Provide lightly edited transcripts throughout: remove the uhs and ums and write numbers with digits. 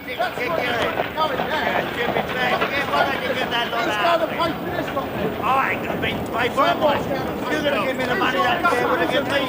kick your head. Jimmy, get one and you get that lot out of me. I ain't gonna be paid for it. You're gonna give me the money that they're gonna give me.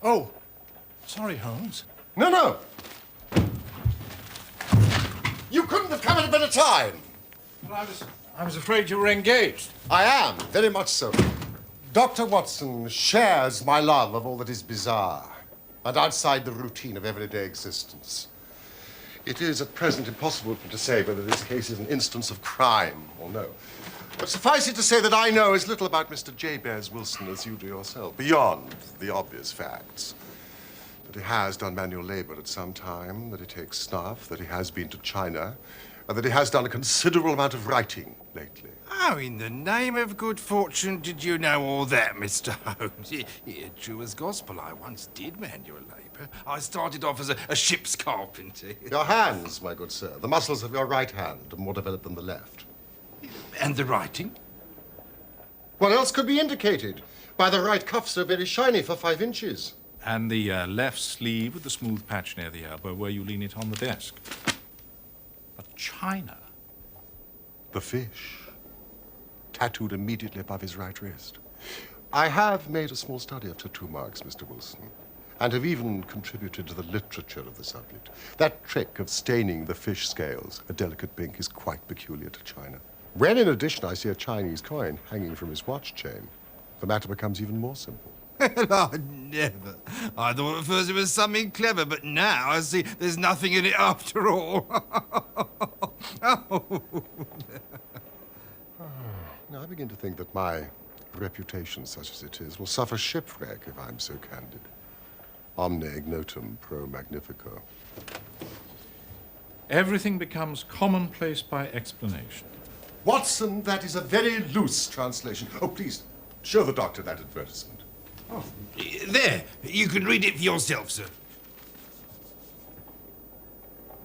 Oh, sorry, Holmes. No, no. You couldn't have come at a better time. Well, I was afraid you were engaged. I am, very much so. Dr. Watson shares my love of all that is bizarre and outside the routine of everyday existence. It is at present impossible for me to say whether this case is an instance of crime or no. But suffice it to say that I know as little about Mr. Jabez Wilson as you do yourself, beyond the obvious facts. That he has done manual labor at some time, that he takes snuff, that he has been to China, and that he has done a considerable amount of writing lately. How in the name of good fortune did you know all that, Mr. Holmes? Yeah, true as gospel. I once did manual labor. I started off as a ship's carpenter. Your hands, my good sir. The muscles of your right hand are more developed than the left. And the writing? What else could be indicated? By the right cuff, so very shiny for 5 inches. And the left sleeve with the smooth patch near the elbow where you lean it on the desk. But China. The fish. Tattooed immediately above his right wrist. I have made a small study of tattoo marks, Mr. Wilson, and have even contributed to the literature of the subject. That trick of staining the fish scales a delicate pink is quite peculiar to China. When, in addition, I see a Chinese coin hanging from his watch chain, the matter becomes even more simple. Oh, never. I thought at first it was something clever, but now I see there's nothing in it after all. Oh. Now, I begin to think that my reputation, such as it is, will suffer shipwreck if I'm so candid. Omne ignotum pro magnifico. Everything becomes commonplace by explanation. Watson, that is a very loose translation. Oh, please, show the doctor that advertisement. Oh. There, you can read it for yourself, sir.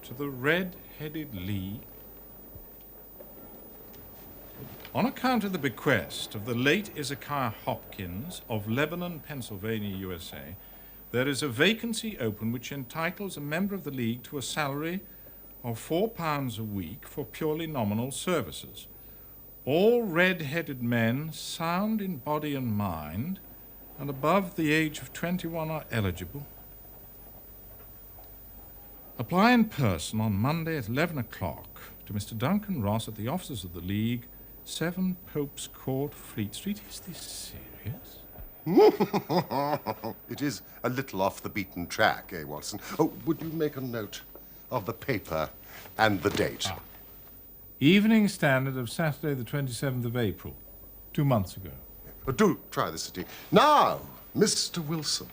To the Red-Headed League. On account of the bequest of the late Ezekiah Hopkins of Lebanon, Pennsylvania, USA, there is a vacancy open which entitles a member of the League to a salary of £4 a week for purely nominal services. All red-headed men, sound in body and mind, and above the age of 21 are eligible. Apply in person on Monday at 11 o'clock to Mr. Duncan Ross at the offices of the League, 7 Pope's Court, Fleet Street. Is this serious? It is a little off the beaten track, eh, Watson? Oh, would you make a note of the paper and the date? Evening Standard of Saturday the 27th of April, 2 months ago. Do try the city. Now, Mr. Wilson,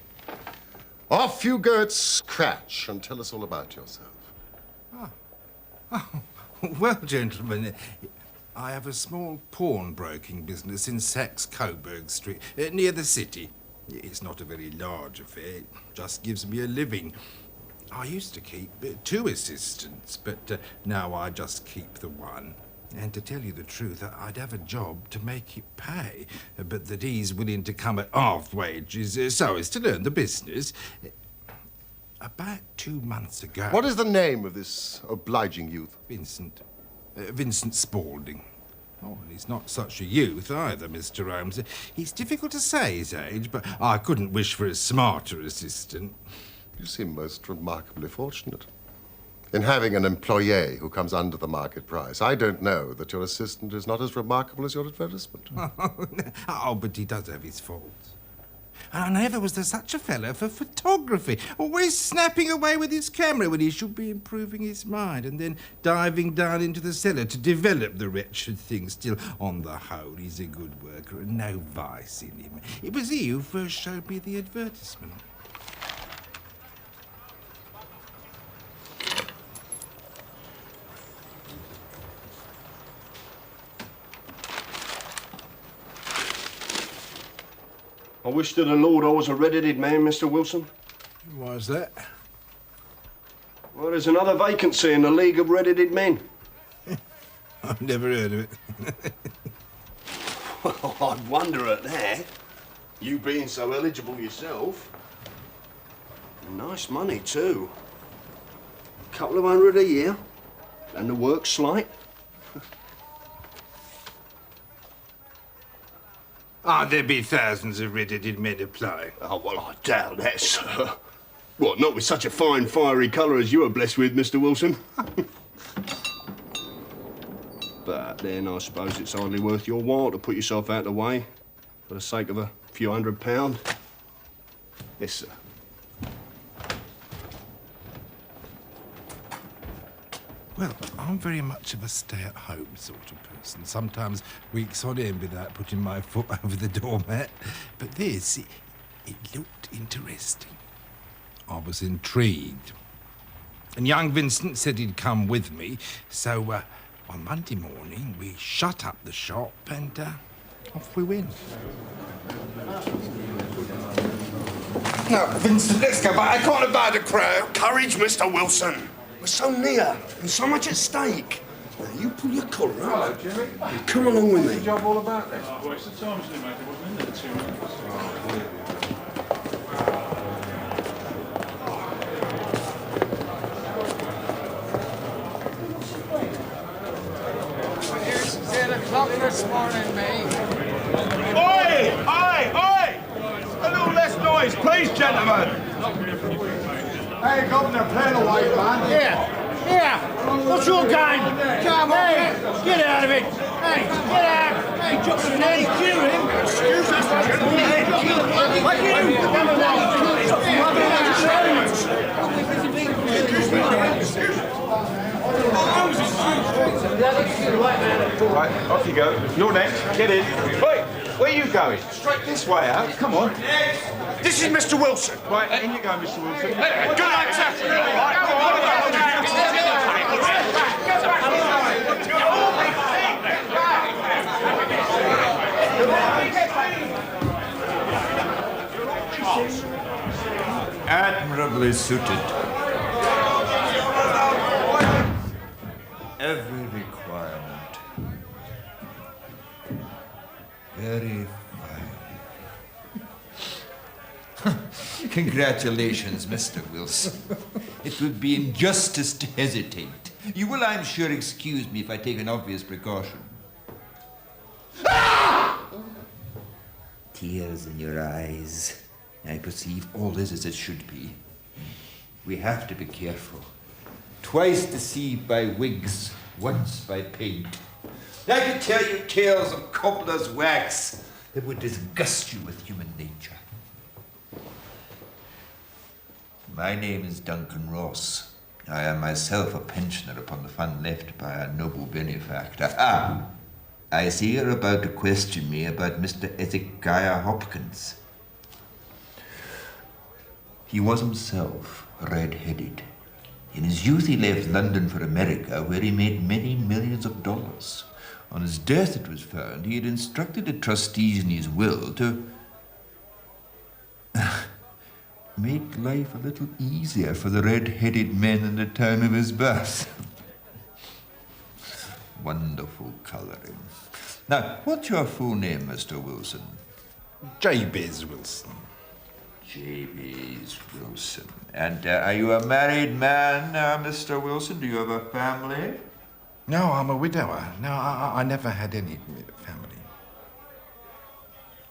off you go at scratch and tell us all about yourself. Oh, well, gentlemen, I have a small pawnbroking business in Saxe-Coburg Street, near the city. It's not a very large affair, it just gives me a living. I used to keep 2 assistants, but now I just keep the one. And to tell you the truth, I'd have a job to make it pay, but that he's willing to come at half wages so as to learn the business. About 2 months ago... What is the name of this obliging youth? Vincent. Vincent Spaulding. Oh, and he's not such a youth either, Mr. Holmes. He's difficult to say his age, but I couldn't wish for a smarter assistant. You seem most remarkably fortunate in having an employee who comes under the market price. I don't know that your assistant is not as remarkable as your advertisement. Oh, but he does have his faults. And never was there such a fellow for photography, always snapping away with his camera when he should be improving his mind, and then diving down into the cellar to develop the wretched thing. Still, on the whole, he's a good worker and no vice in him. It was he who first showed me the advertisement. I wish to the Lord I was a red-headed man, Mr. Wilson. Why's that? Well, there's another vacancy in the League of Red-Headed Men. I've never heard of it. Well, I'd wonder at that. You being so eligible yourself. Nice money, too. A couple of $100 a year. And the work's slight. There'd be thousands of red-headed men applying. Oh, well, I doubt that, sir. What, not with such a fine, fiery colour as you are blessed with, Mr. Wilson? But then I suppose it's hardly worth your while to put yourself out of the way for the sake of a few £100. Yes, sir. Well, I'm very much of a stay-at-home sort of person. Sometimes weeks on end without putting my foot over the doormat. But this, it looked interesting. I was intrigued. And young Vincent said he'd come with me. So on Monday morning, we shut up the shop and off we went. No, Vincent, let's go back. I can't abide a crowd. Courage, Mr. Wilson. We're so near, and so much at stake. You pull your collar up. Hello, Jimmy. You come along with me. What's the job all about then? Well, it's the Times New Matter, wasn't in there 2 minutes. It's 8 o'clock this morning, mate. Oi! Oi! Oi! A little less noise, please, gentlemen. Hey, Governor, play the white man. Here, what's your game? Come on, hey, get out of it. Hey, get out. Hey, Johnson, hey, cue him. Excuse us, what Right, off you go. You're next. Get in. Wait, where are you going? Straight this way out. Come on. This is Mr. Wilson. Right, in you go, Mr. Wilson. Hey, good luck, sir. Admirably suited. Every requirement. Very fine. Congratulations, Mr. Wilson. It would be injustice to hesitate. You will, I'm sure, excuse me if I take an obvious precaution. Tears in your eyes. I perceive all is as it should be. We have to be careful. Twice deceived by wigs, once by paint. I could tell you tales of cobbler's wax that would disgust you with human nature. My name is Duncan Ross. I am myself a pensioner upon the fund left by a noble benefactor. I see you're about to question me about Mr. Ezekiah Hopkins. He was himself red-headed. In his youth, he left London for America, where he made many millions of dollars. On his death, it was found, he had instructed the trustees in his will to make life a little easier for the red-headed men in the town of his birth. Wonderful colouring. Now, what's your full name, Mr. Wilson? Jabez Wilson. Jabez Wilson. And are you a married man, Mr. Wilson? Do you have a family? No, I'm a widower. No, I never had any family.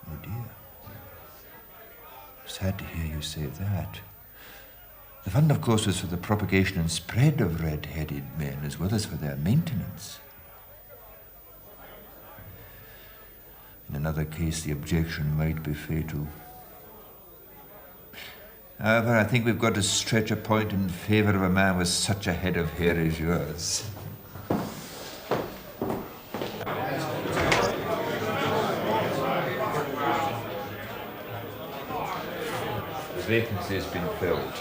Oh, dear. Sad to hear you say that. The fund, of course, was for the propagation and spread of red-headed men, as well as for their maintenance. In another case, the objection might be fatal. However, I think we've got to stretch a point in favor of a man with such a head of hair as yours. The vacancy has been filled.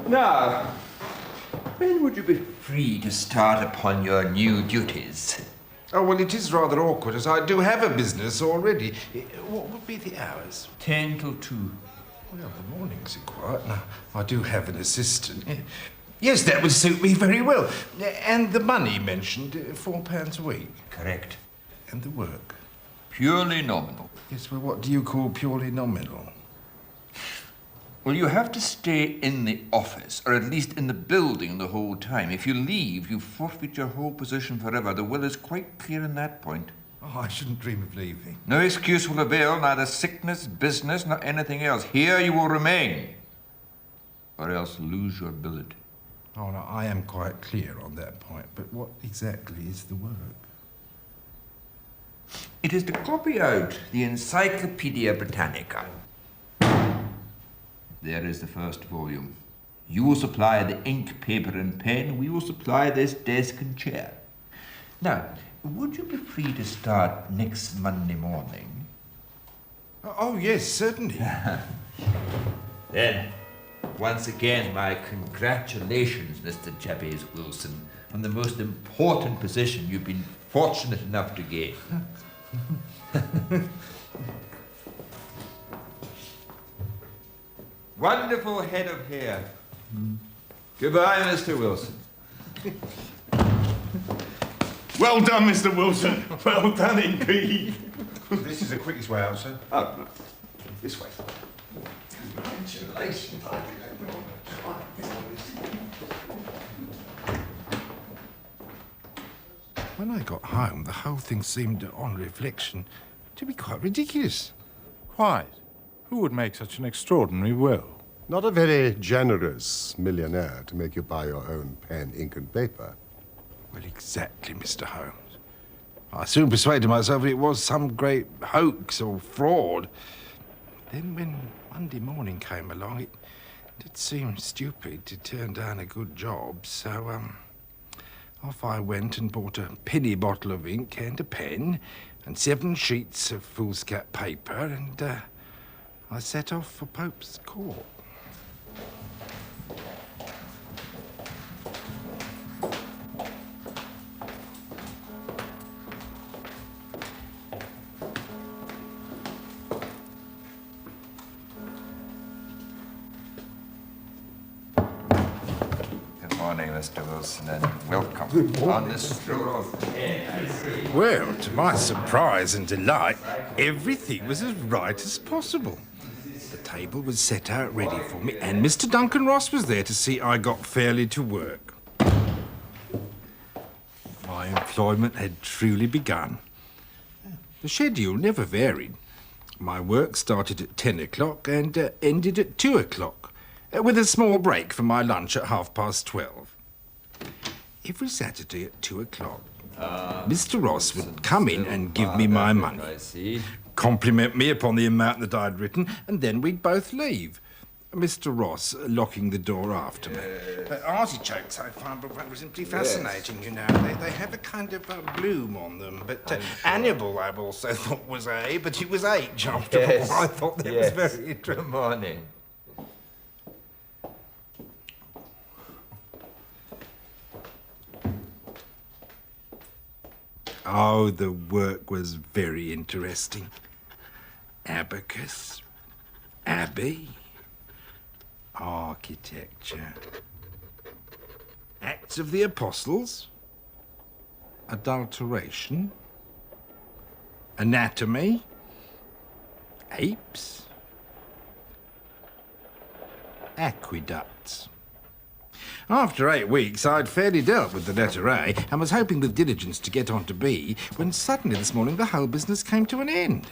Now, when would you be free to start upon your new duties? Oh, well, it is rather awkward, as I do have a business already. What would be the hours? 10 till 2. Well, the mornings are quiet. Now, I do have an assistant. Yes, that would suit me very well. And the money mentioned, £4 a week. Correct. And the work? Purely nominal. Yes, well, what do you call purely nominal? Well, you have to stay in the office, or at least in the building the whole time. If you leave, you forfeit your whole position forever. The will is quite clear on that point. Oh, I shouldn't dream of leaving. No excuse will avail, neither sickness, business, nor anything else. Here you will remain, or else lose your billet. Oh, no, I am quite clear on that point, but what exactly is the work? It is to copy out the Encyclopedia Britannica. There is the first volume. You will supply the ink, paper, and pen. We will supply this desk and chair. Now, would you be free to start next Monday morning? Oh, yes, certainly. Then, once again, my congratulations, Mr. Jabez Wilson, on the most important position you've been fortunate enough to gain. Wonderful head of hair. Goodbye, Mr. Wilson. Well done, Mr. Wilson. Well done indeed. This is the quickest way out, sir. Oh, this way. Congratulations. When I got home, the whole thing seemed, on reflection, to be quite ridiculous. Quite. Who would make such an extraordinary will? Not a very generous millionaire to make you buy your own pen, ink, and paper. Well, exactly, Mr. Holmes. I soon persuaded myself it was some great hoax or fraud. Then when Monday morning came along, it did seem stupid to turn down a good job, so, off I went and bought a penny bottle of ink and a pen and 7 sheets of foolscap paper, and I set off for Pope's Court. Good morning, Mr. Wilson, and welcome on this tour of air. Well, to my surprise and delight, everything was as right as possible. The table was set out ready for me, and Mr. Duncan Ross was there to see I got fairly to work. My employment had truly begun. The schedule never varied. My work started at 10 o'clock and ended at 2 o'clock, with a small break for my lunch at 12:30. Every Saturday at 2 o'clock, Mr. Ross would come in and give me my money, I see. compliment me upon the amount that I'd written, and then we'd both leave. Mr. Ross locking the door after me. Artichokes, I find, were simply fascinating, you know. They have a kind of bloom on them. But Hannibal, I've also thought was A, but he was H after all. I thought that was very interesting. Good morning. Oh, the work was very interesting. Abacus, abbey, architecture, Acts of the Apostles, adulteration, anatomy, apes, aqueducts. After 8 weeks, I'd fairly dealt with the letter A and was hoping with diligence to get on to B, when suddenly this morning the whole business came to an end.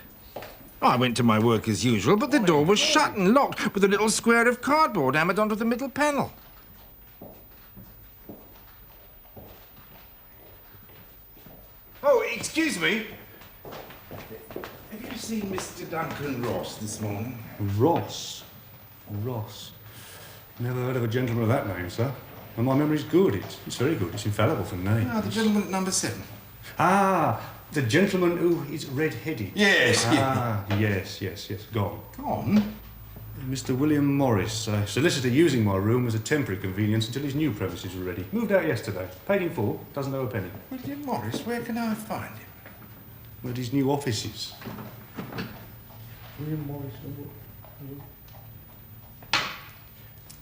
I went to my work as usual, but the door was shut and locked with a little square of cardboard hammered onto the middle panel. Oh, excuse me. Have you seen Mr. Duncan Ross this morning? Ross? Ross? Never heard of a gentleman of that name, sir. And my memory's good. It's very good. It's infallible for names. Ah, the gentleman at number 7. Ah, the gentleman who is red-headed. Yes. Ah, yes. Gone. Gone? Mr. William Morris, a solicitor using my room as a temporary convenience until his new premises were ready. Moved out yesterday. Paid in full. Doesn't owe a penny. William Morris, where can I find him? At his new offices. William Morris,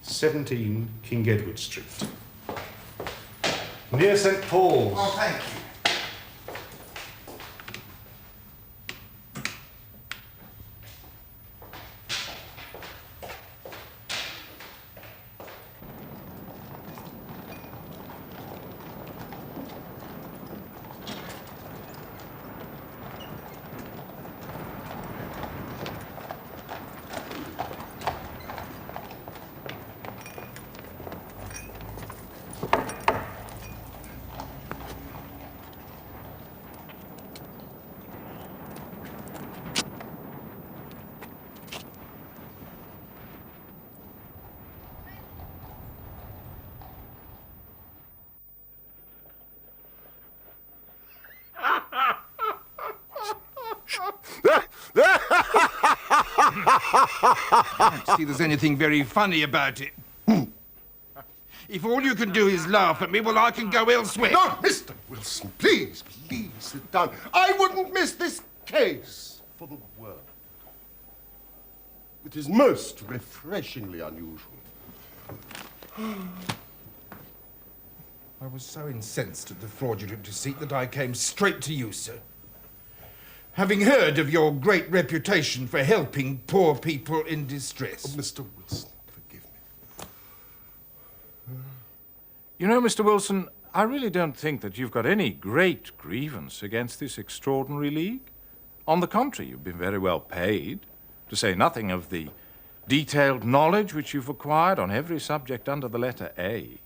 17 King Edward Street. Near St. Paul's. Oh, thank you. I don't see there's anything very funny about it. If all you can do is laugh at me, well, I can go elsewhere. No, Mr. Wilson, please, please sit down. I wouldn't miss this case for the world. It is most refreshingly unusual. I was so incensed at the fraudulent deceit that I came straight to you, sir. Having heard of your great reputation for helping poor people in distress. Oh, Mr. Wilson, forgive me. You know, Mr. Wilson, I really don't think that you've got any great grievance against this extraordinary league. On the contrary, you've been very well paid, to say nothing of the detailed knowledge which you've acquired on every subject under the letter A.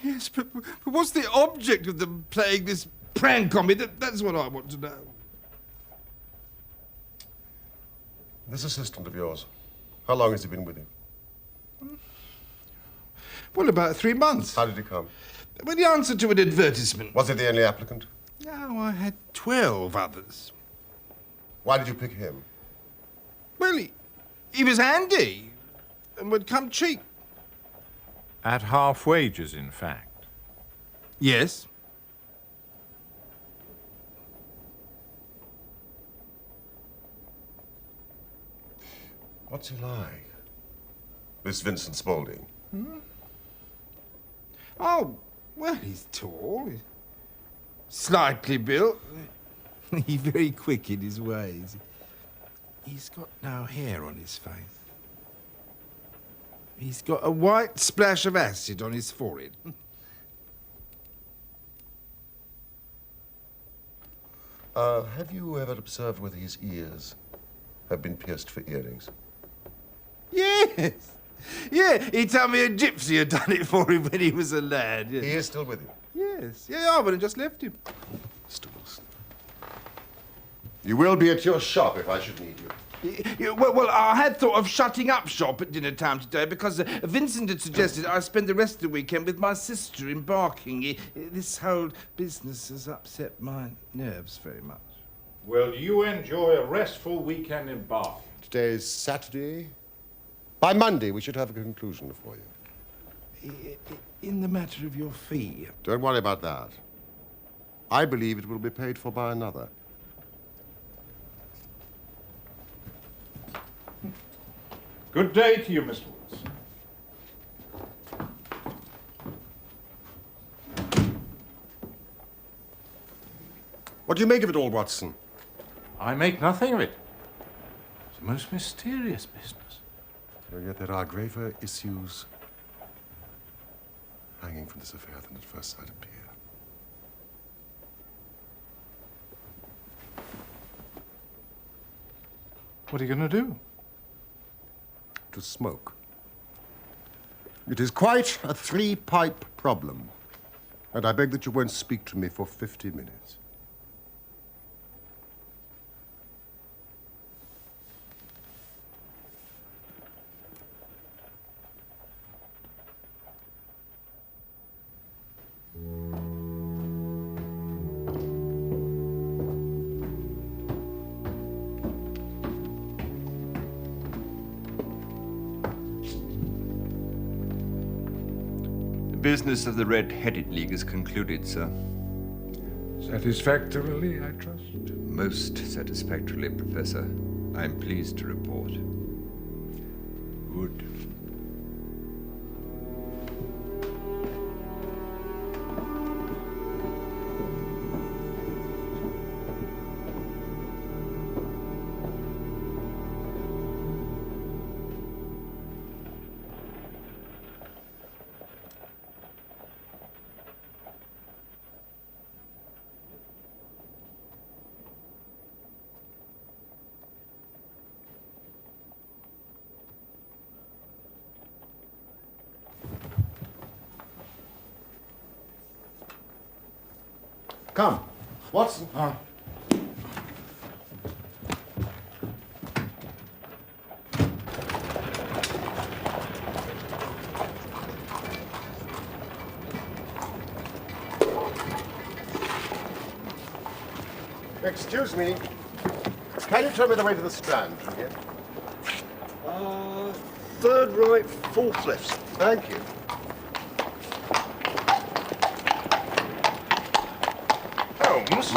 Yes, but what's the object of them playing this prank on me? That's what I want to know. This assistant of yours, how long has he been with you? Well, about 3 months. How did he come? Well, he answered to an advertisement. Was he the only applicant? No, I had 12 others. Why did you pick him? Well, he was handy and would come cheap. At half wages, in fact. Yes. What's he like? This Vincent Spaulding? Oh, well, he's tall, he's slightly built. He's very quick in his ways. He's got no hair on his face. He's got a white splash of acid on his forehead. Have you ever observed whether his ears have been pierced for earrings? Yes. Yeah, he told me a gypsy had done it for him when he was a lad. Yes. He is still with you? Yes. Yeah, I would have just left him. Mr. Wilson. You will be at your shop if I should need you. Well, I had thought of shutting up shop at dinner time today because Vincent had suggested I spend the rest of the weekend with my sister in Barking. This whole business has upset my nerves very much. Well, you enjoy a restful weekend in Bath. Today is Saturday. By Monday, we should have a conclusion for you. In the matter of your fee. Don't worry about that. I believe it will be paid for by another. Good day to you, Mr. Wilson. What do you make of it all, Watson? I make nothing of it. It's a most mysterious business. And yet there are graver issues hanging from this affair than at first sight appear. What are you going to do? To smoke. It is quite a three-pipe problem, and I beg that you won't speak to me for 50 minutes. The business of the Red-Headed League is concluded, sir. Satisfactorily, I trust. Most satisfactorily, Professor. I am pleased to report. Good. Come, Watson. Excuse me. Can you tell me the way to the Strand from here? Third right, fourth left. Thank you. Holmes?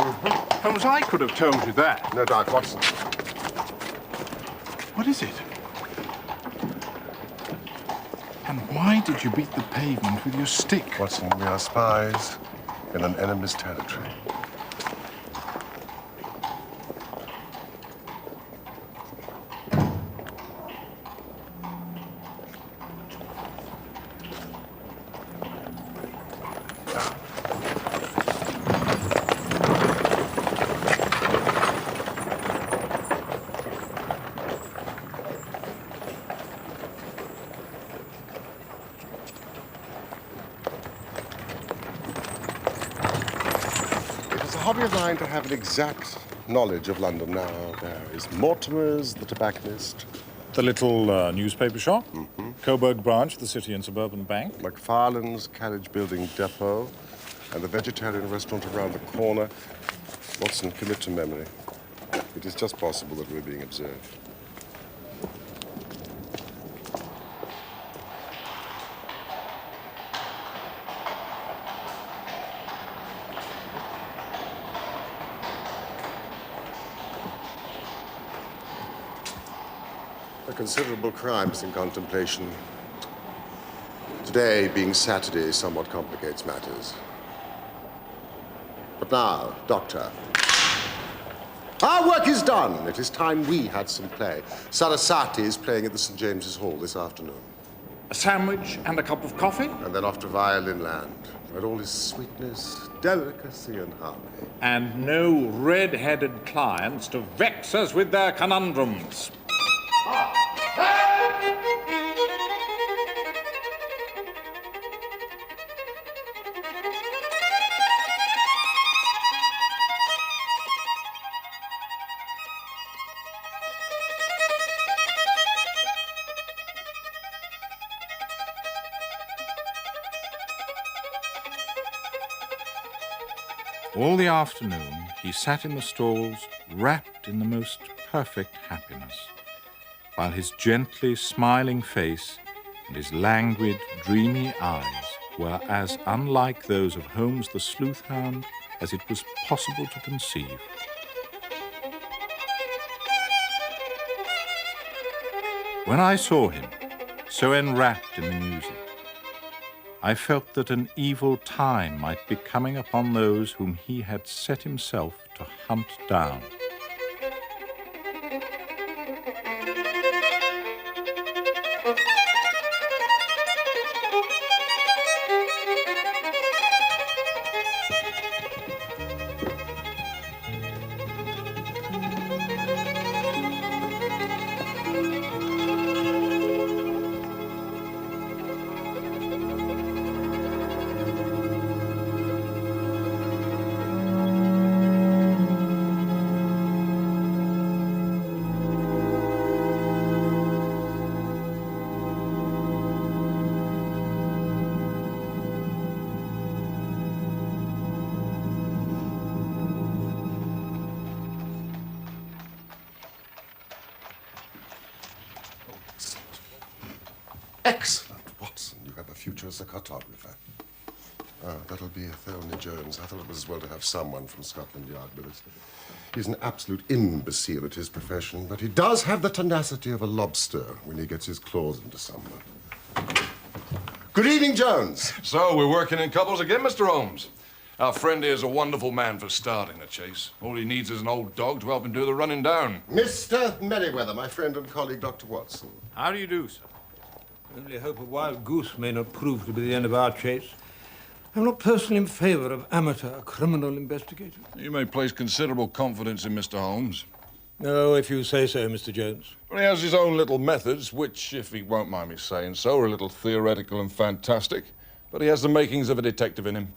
Holmes, I could have told you that. No doubt, Watson. What is it? And why did you beat the pavement with your stick? Watson, we are spies in an enemy's territory. Hobby of mine to have an exact knowledge of London. Now, there is Mortimer's, the tobacconist. The little newspaper shop? Mm-hmm. Coburg branch, the City and Suburban Bank. McFarlane's carriage building depot. And the vegetarian restaurant around the corner. Watson, commit to memory. It is just possible that we're being observed. A considerable crime is in contemplation. Today, being Saturday, somewhat complicates matters. But now, Doctor, our work is done. It is time we had some play. Sarasate is playing at the St. James's Hall this afternoon. A sandwich and a cup of coffee? And then off to Violin Land, where all is sweetness, delicacy, and harmony. And no red-headed clients to vex us with their conundrums. All the afternoon, he sat in the stalls, wrapped in the most perfect happiness, while his gently smiling face and his languid, dreamy eyes were as unlike those of Holmes the sleuth hound as it was possible to conceive. When I saw him, so enwrapped in the music, I felt that an evil time might be coming upon those whom he had set himself to hunt down. Excellent, Watson. You have a future as a cartographer. That'll be Thelmy Jones. I thought it was as well to have someone from Scotland Yard with us. He's an absolute imbecile at his profession, but he does have the tenacity of a lobster when he gets his claws into someone. Good evening, Jones. So, we're working in couples again, Mr. Holmes. Our friend here is a wonderful man for starting a chase. All he needs is an old dog to help him do the running down. Mr. Merriweather, my friend and colleague, Dr. Watson. How do you do, sir? Only hope a wild goose may not prove to be the end of our chase. I'm not personally in favor of amateur criminal investigators. You may place considerable confidence in Mr. Holmes. Oh, if you say so, Mr. Jones. Well, he has his own little methods, which, if he won't mind me saying so, are a little theoretical and fantastic. But he has the makings of a detective in him.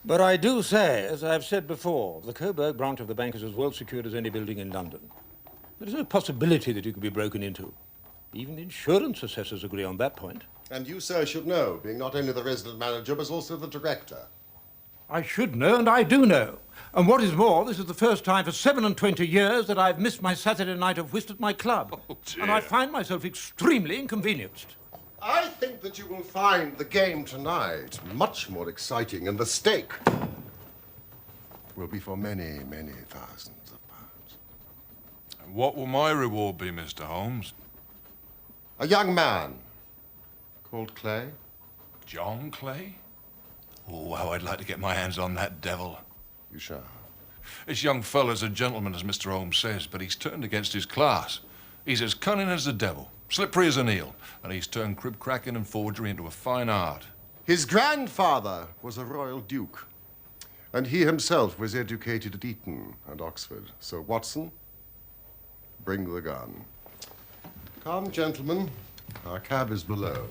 But I do say, as I've said before, the Coburg branch of the bank is as well secured as any building in London. There is no possibility that you could be broken into. Even the insurance assessors agree on that point. And you, sir, should know, being not only the resident manager, but also the director. I should know, and I do know. And what is more, this is the first time for 27 years that I've missed my Saturday night of whist at my club. Oh, dear. And I find myself extremely inconvenienced. I think that you will find the game tonight much more exciting, and the stake will be for many, many thousands of pounds. And what will my reward be, Mr. Holmes? A young man called Clay. John Clay? Oh, how I'd like to get my hands on that devil. You shall. This young fella's a gentleman, as Mr. Holmes says, but he's turned against his class. He's as cunning as the devil, slippery as an eel, and he's turned crib-cracking and forgery into a fine art. His grandfather was a royal duke, and he himself was educated at Eton and Oxford. So, Watson, bring the gun. Come, gentlemen. Our cab is below.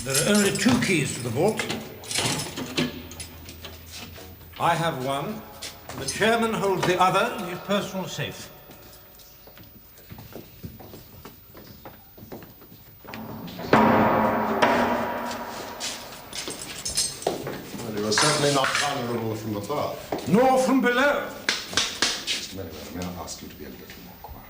There are only 2 keys to the vault. I have one. The chairman holds the other in his personal safe. Well, you are certainly not vulnerable from above. Nor from below. Mr. Merriweather, may I ask you to be a little more quiet?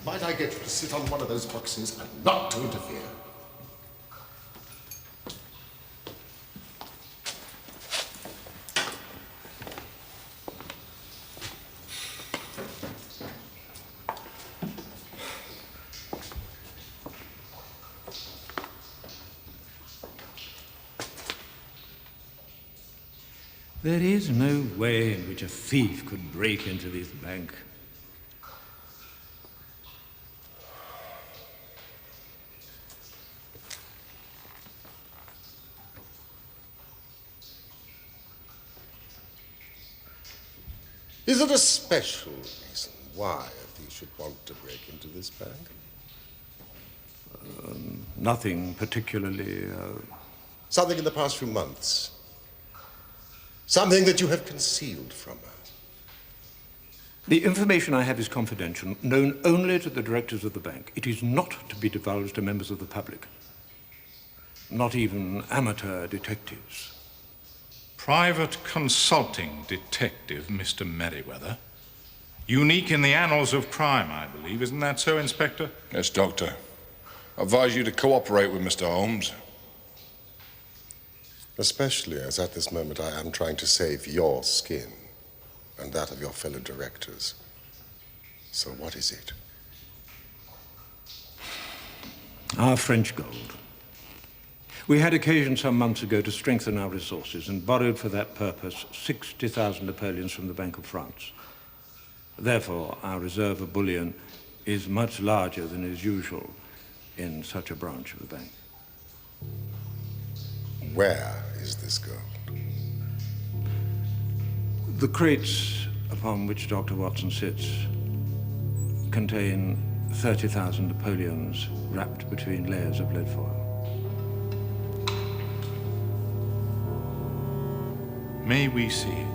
Might I get you to sit on one of those boxes and not to interfere? There is no way in which a thief could break into this bank. Is it a special reason why a thief should want to break into this bank? Nothing particularly. Something in the past few months? Something that you have concealed from us? The information I have is confidential, known only to the directors of the bank. It is not to be divulged to members of the public, not even amateur detectives. Private consulting detective, Mr. Merriweather. Unique in the annals of crime, I believe. Isn't that so, Inspector? Yes, Doctor. I advise you to cooperate with Mr. Holmes. Especially as at this moment I am trying to save your skin and that of your fellow directors. So what is it? Our French gold. We had occasion some months ago to strengthen our resources and borrowed for that purpose 60,000 Napoleons from the Bank of France. Therefore, our reserve of bullion is much larger than is usual in such a branch of the bank. Where is this gold? The crates upon which Dr. Watson sits contain 30,000 Napoleons wrapped between layers of lead foil. May we see it?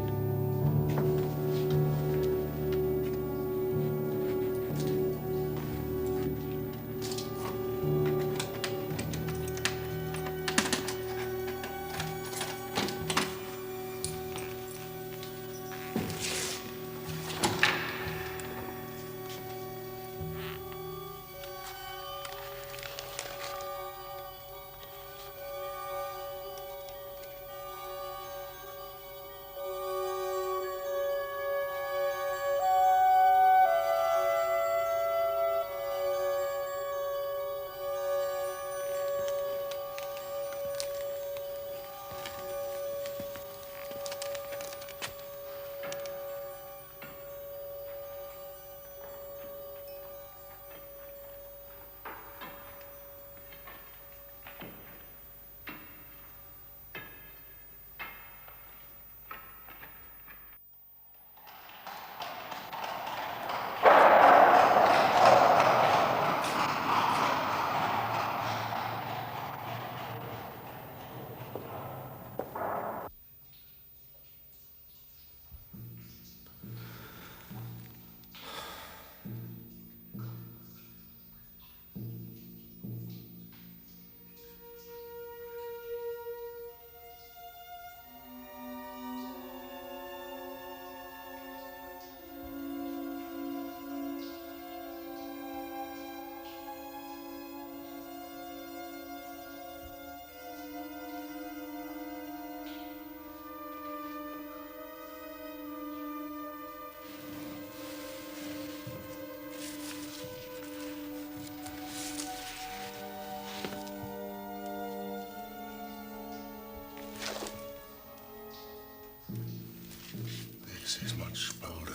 This is much bolder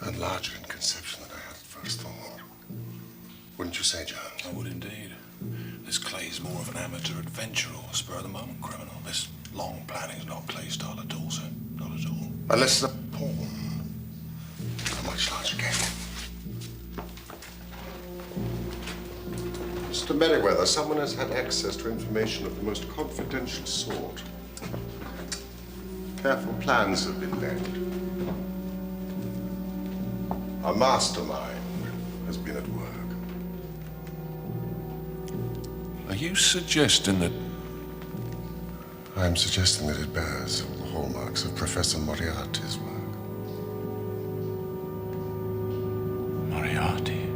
and larger in conception than I had at first thought. Wouldn't you say, Jones? I would indeed. This Clay's more of an amateur adventurer or spur-of-the-moment criminal. This long planning's not Clay's style at all, sir. Not at all. Unless the pawn of a much larger game. Mr. Merriweather, someone has had access to information of the most confidential sort. Careful plans have been laid. A mastermind has been at work. Are you suggesting that... I'm suggesting that it bears all the hallmarks of Professor Moriarty's work. Moriarty?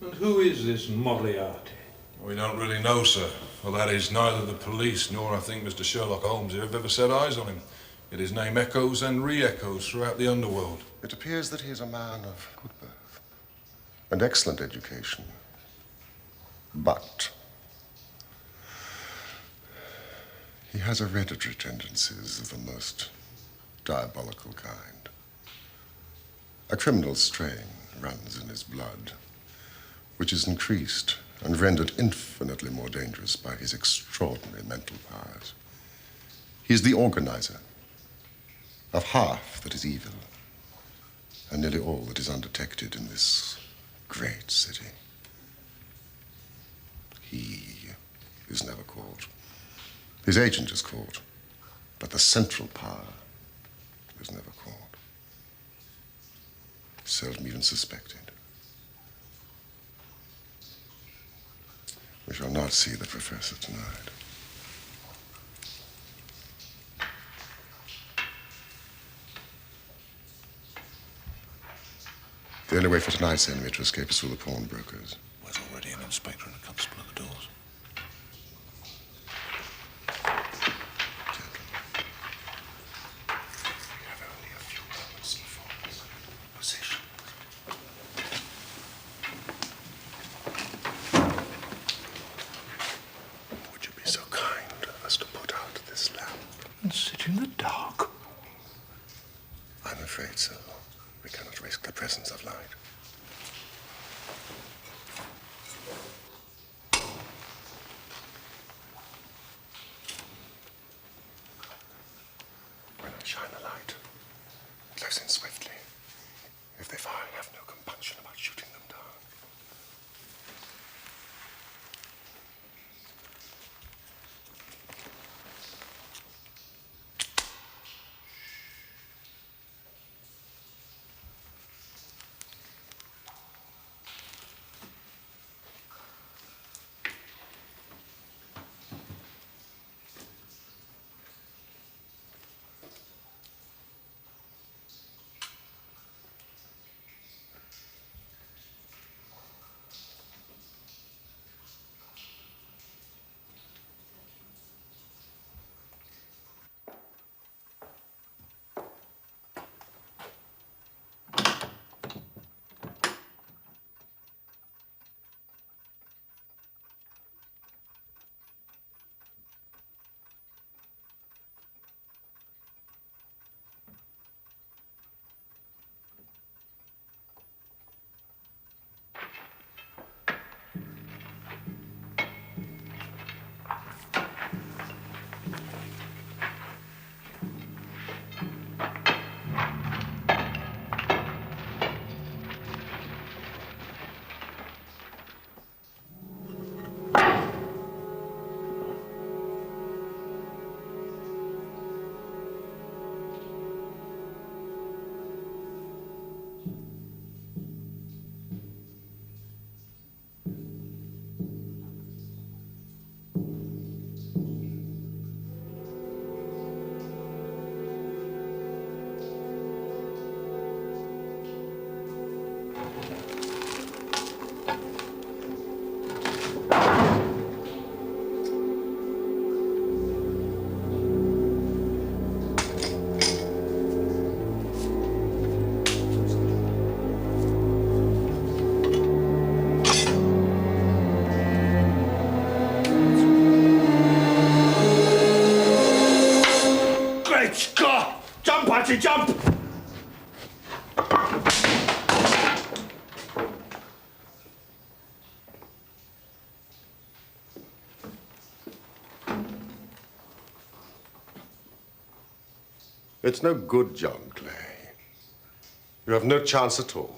And who is this Moriarty? We don't really know, sir. Well, that is, neither the police nor, I think, Mr. Sherlock Holmes here have ever set eyes on him. Yet his name echoes and re-echoes throughout the underworld. It appears that he is a man of good birth and excellent education. But he has hereditary tendencies of the most diabolical kind. A criminal strain runs in his blood, which is increased and rendered infinitely more dangerous by his extraordinary mental powers. He is the organizer of half that is evil and nearly all that is undetected in this great city. He is never caught. His agent is caught, but the central power is never caught. Seldom even suspected. We shall not see the professor tonight. The only way for tonight's enemy to escape is through the pawnbrokers. There's already an inspector and a constable at the doors. We have only a few moments before this position. so. We cannot risk the presence of light. When I shine a light, close in swiftly. If they fire, I have no compunction about shooting them down. Jump! It's no good, John Clay. You have no chance at all.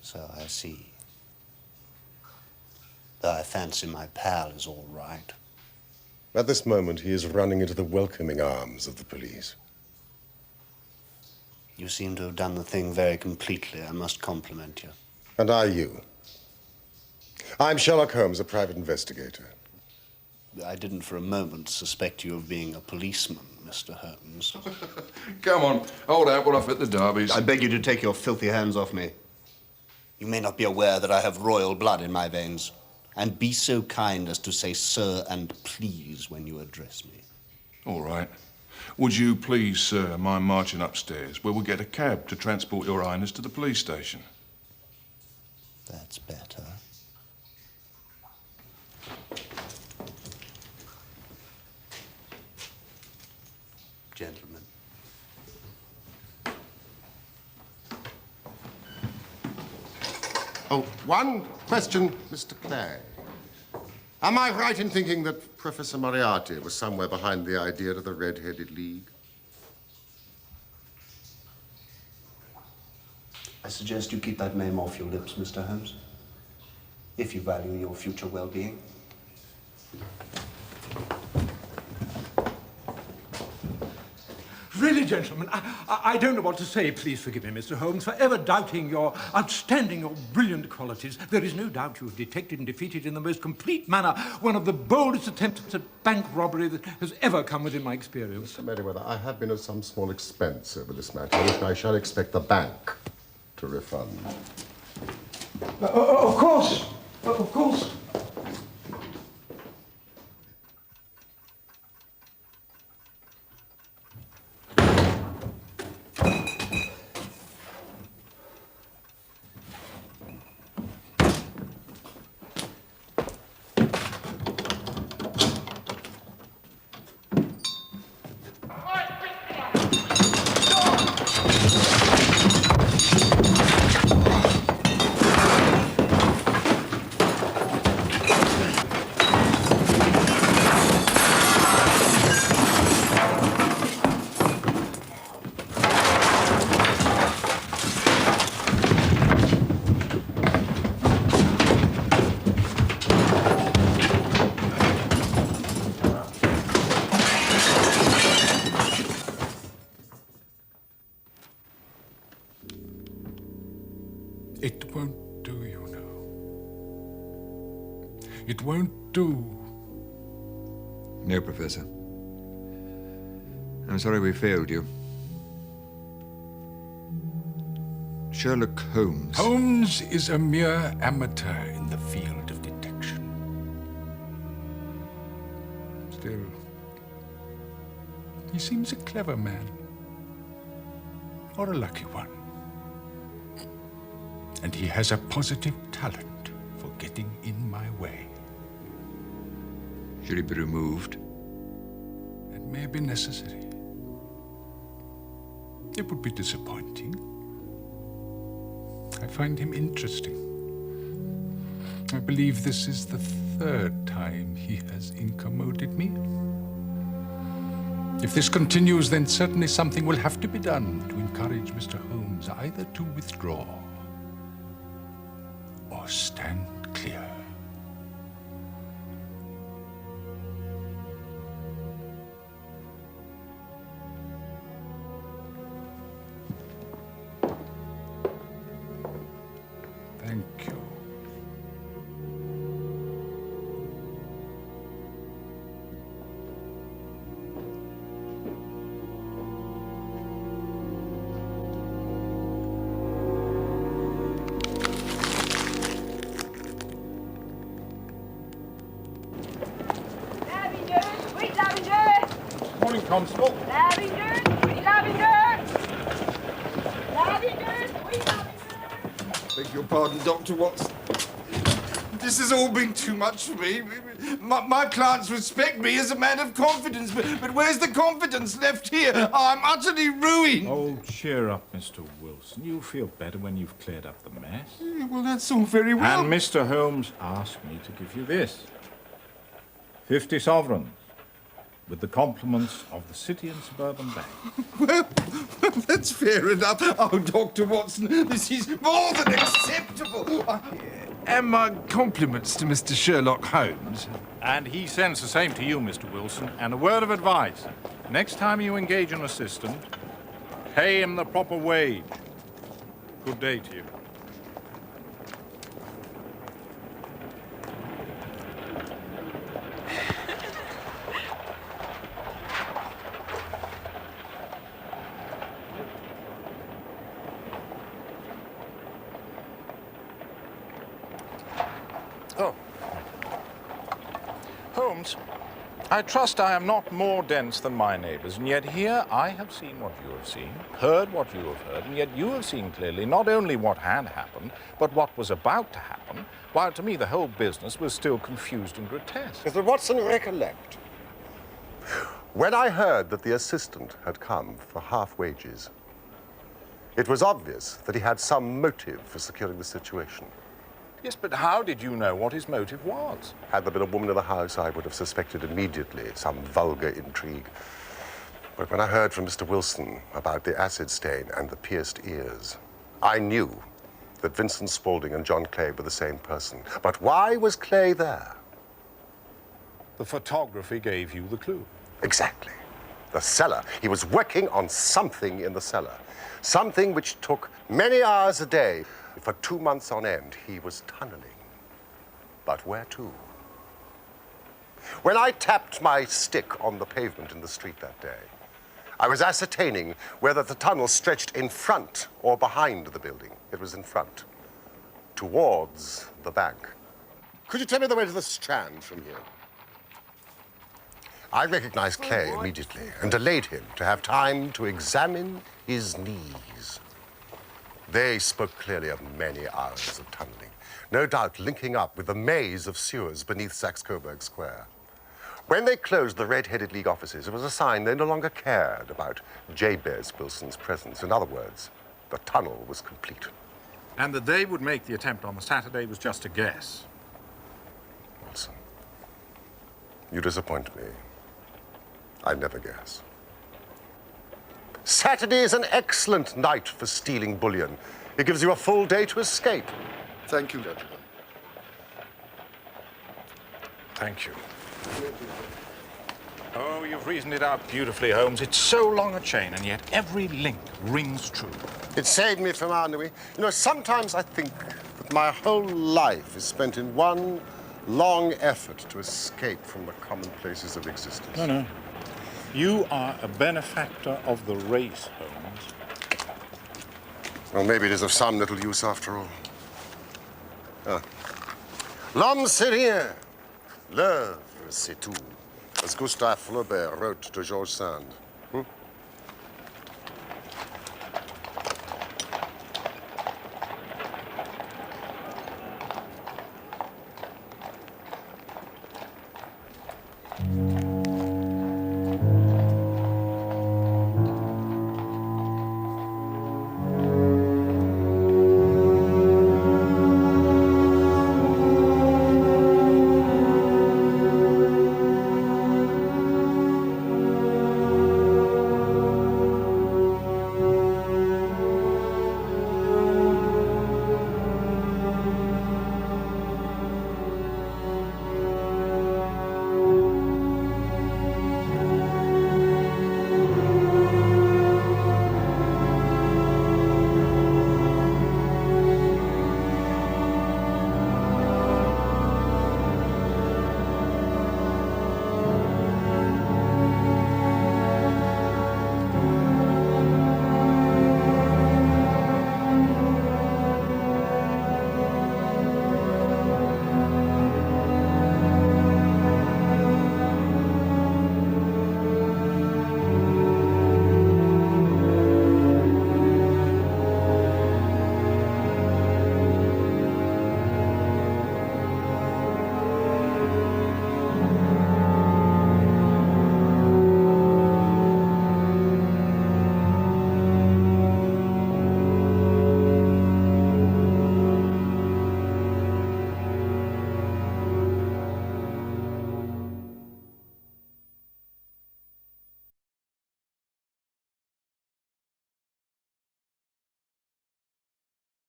So I see. Though I fancy my pal is all right. At this moment, he is running into the welcoming arms of the police. You seem to have done the thing very completely. I must compliment you. And I you. I'm Sherlock Holmes, a private investigator. I didn't for a moment suspect you of being a policeman, Mr. Holmes. Come on, hold out while I fit the derbies. I beg you to take your filthy hands off me. You may not be aware that I have royal blood in my veins. And be so kind as to say sir and please when you address me. All right. Would you please, sir, mind marching upstairs where we'll get a cab to transport your highness to the police station? That's better. Gentlemen. Oh, one question, Mr. Clay. Am I right in thinking that Professor Moriarty was somewhere behind the idea of the Red-Headed League? I suggest you keep that name off your lips, Mr. Holmes, if you value your future well-being. Really, gentlemen, I don't know what to say. Please forgive me, Mr. Holmes, for ever doubting your outstanding, your brilliant qualities. There is no doubt you have detected and defeated in the most complete manner one of the boldest attempts at bank robbery that has ever come within my experience. Mr. Merriweather, I have been at some small expense over this matter, which I shall expect the bank to refund. Of course. Of course. It won't do, you know. It won't do. No, Professor. I'm sorry we failed you. Sherlock Holmes. Holmes is a mere amateur in the field of detection. Still, he seems a clever man. Or a lucky one. And he has a positive talent for getting in my way. Should he be removed? It may be necessary. It would be disappointing. I find him interesting. I believe this is the third time he has incommoded me. If this continues, then certainly something will have to be done to encourage Mr. Holmes either to withdraw or stand clear. Thank you. Morning, Constable. Lavender, sweet lavender. Lavender, sweet lavender. Beg your pardon, Dr. Watson. This has all been too much for me. My clients respect me as a man of confidence, but where's the confidence left here? I'm utterly ruined. Oh, cheer up, Mr. Wilson. You'll feel better when you've cleared up the mess. Well, that's all very well. And Mr. Holmes asked me to give you this. 50 sovereigns, with the compliments of the City and Suburban Bank. Well, that's fair enough. Oh, Dr. Watson, this is more than acceptable. And my compliments to Mr. Sherlock Holmes. And he sends the same to you, Mr. Wilson. And a word of advice. Next time you engage an assistant, pay him the proper wage. Good day to you. Oh. Holmes, I trust I am not more dense than my neighbors, and yet here I have seen what you have seen, heard what you have heard, and yet you have seen clearly not only what had happened, but what was about to happen, while to me the whole business was still confused and grotesque. Mr. Watson, recollect. When I heard that the assistant had come for half wages, it was obvious that he had some motive for securing the situation. Yes, but how did you know what his motive was? Had there been a woman in the house, I would have suspected immediately some vulgar intrigue. But when I heard from Mr. Wilson about the acid stain and the pierced ears, I knew that Vincent Spaulding and John Clay were the same person. But why was Clay there? The photography gave you the clue. Exactly. The cellar. He was working on something in the cellar. Something which took many hours a day. For 2 months on end, he was tunneling. But where to? When I tapped my stick on the pavement in the street that day, I was ascertaining whether the tunnel stretched in front or behind the building. It was in front, towards the bank. Could you tell me the way to the Strand from here? I recognized Clay immediately and delayed him to have time to examine his knees. They spoke clearly of many hours of tunneling, no doubt linking up with the maze of sewers beneath Saxe-Coburg Square. When they closed the Red-Headed League offices, it was a sign they no longer cared about Jabez Wilson's presence. In other words, the tunnel was complete. And that they would make the attempt on the Saturday was just a guess. Wilson, you disappoint me. I never guess. Saturday is an excellent night for stealing bullion. It gives you a full day to escape. Thank you, gentlemen. Thank you. Oh, you've reasoned it out beautifully, Holmes. It's so long a chain, and yet every link rings true. It saved me from ennui. You know, sometimes I think that my whole life is spent in one long effort to escape from the commonplaces of existence. No. You are a benefactor of the race, Holmes. Well, maybe it is of some little use after all. L'homme c'est rien. L'œuvre c'est tout. As Gustave Flaubert wrote to George Sand.